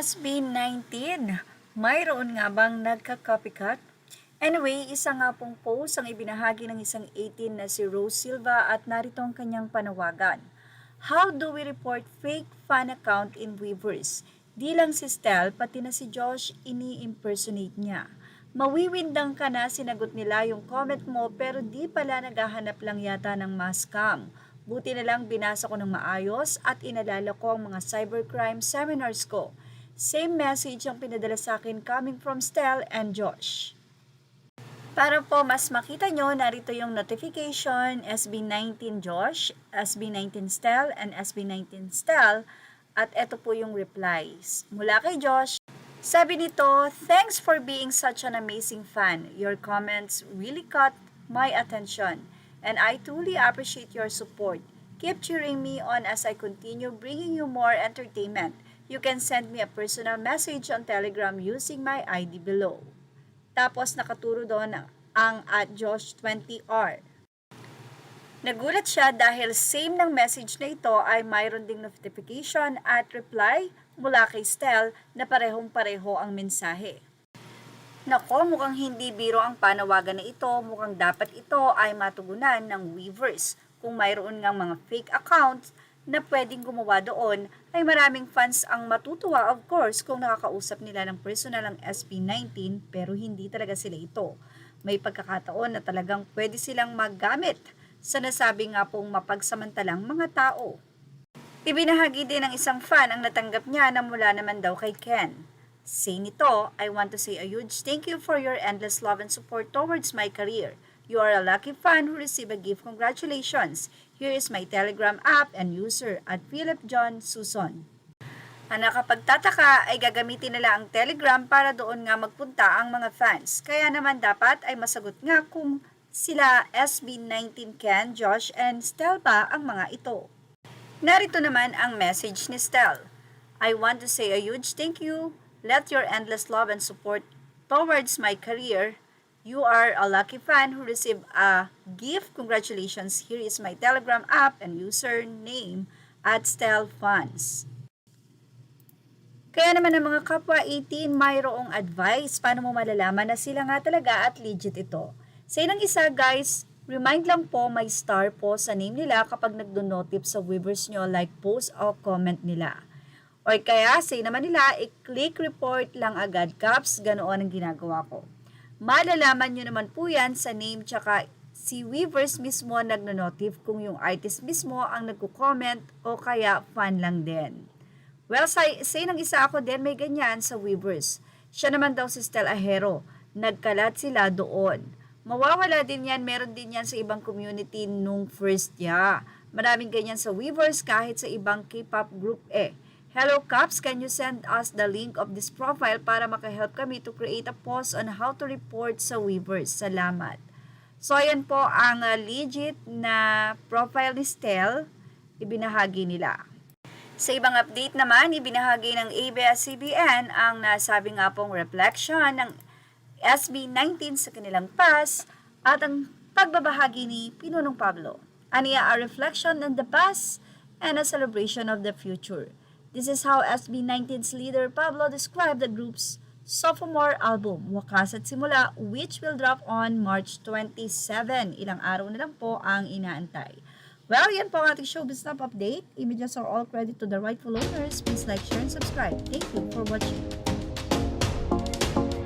SB19, mayroon nga bang nagka-copycat? Anyway, isa nga pong post ang ibinahagi ng isang 18 na si Rose Silva at narito ang kanyang panawagan. How do we report fake fan account in Weverse? Di lang si Stel, pati na si Josh ini-impersonate niya. Mawiwindang ka na, sinagot nila yung comment mo pero di pala naghahanap lang yata ng mass scam. Buti na lang binasa ko ng maayos at inalala ko ang mga cybercrime seminars ko. Same message ang pinadala sa akin coming from Stel and Josh. Para po mas makita nyo, narito yung notification, SB19 Josh, SB19 Stel, and SB19 Stel. At eto po yung replies. Mula kay Josh, sabi nito, thanks for being such an amazing fan. Your comments really caught my attention. And I truly appreciate your support. Keep cheering me on as I continue bringing you more entertainment. You can send me a personal message on Telegram using my ID below. Tapos nakaturo doon ang @Josh20R. Nagulat siya dahil same ng message na ito ay mayroon ding notification at reply mula kay Stel na parehong-pareho ang mensahe. Nako, mukhang hindi biro ang panawagan na ito, mukhang dapat ito ay matugunan ng Weverse. Kung mayroon ngang mga fake accounts na pwedeng gumawa doon, ay maraming fans ang matutuwa of course kung nakakausap nila ng personal ang SB19 pero hindi talaga sila ito. May pagkakataon na talagang pwede silang maggamit sa nasabi nga pong mapagsamantalang mga tao. Ibinahagi din ng isang fan ang natanggap niya na mula naman daw kay Ken. Say nito, I want to say a huge thank you for your endless love and support towards my career. You are a lucky fan who received a gift. Congratulations! Here is my Telegram app and user at Philip John Suson. Ang nakapagtataka ay gagamitin nila ang Telegram para doon nga magpunta ang mga fans. Kaya naman dapat ay masagot nga kung sila SB19 Ken, Josh, and Stel ba ang mga ito. Narito naman ang message ni Stel. I want to say a huge thank you. Let your endless love and support towards my career. You are a lucky fan who received a gift. Congratulations. Here is my Telegram app and username @StelFans. Kaya naman ang mga kapwa 18, mayroong advice paano mo malalaman na sila nga talaga at legit ito. Say ng isa guys, remind lang po may star po sa name nila kapag nagdo-notif sa Weverse nyo like post o comment nila. O kaya say naman nila, i-click report lang agad caps, ganoon ang ginagawa ko. Malalaman nyo naman po yan sa name tsaka si Weverse mismo nagno-notif kung yung artist mismo ang nagko-comment o kaya fan lang din. Well, say ng isa ako din may ganyan sa Weverse. Siya naman daw si Stel Ahero. Nagkalat sila doon. Mawawala din yan, meron din yan sa ibang community nung first niya. Maraming ganyan sa Weverse kahit sa ibang K-pop group eh. Hello Caps, can you send us the link of this profile para makahelp kami to create a post on how to report sa Weverse? Salamat. So ayan po ang legit na profile ni Stel, ibinahagi nila. Sa ibang update naman, ibinahagi ng ABS-CBN ang nasabi nga pong reflection ng SB19 sa kanilang past at ang pagbabahagi ni Pinunong Pablo. Aniya a reflection on the past and a celebration of the future. This is how SB19's leader Pablo described the group's sophomore album, Wakas at Simula, which will drop on March 27. Ilang araw na lang po ang inaantay. Well, yan po ang ating showbiz snap update. Images are all credit to the rightful owners. Please like, share, and subscribe. Thank you for watching.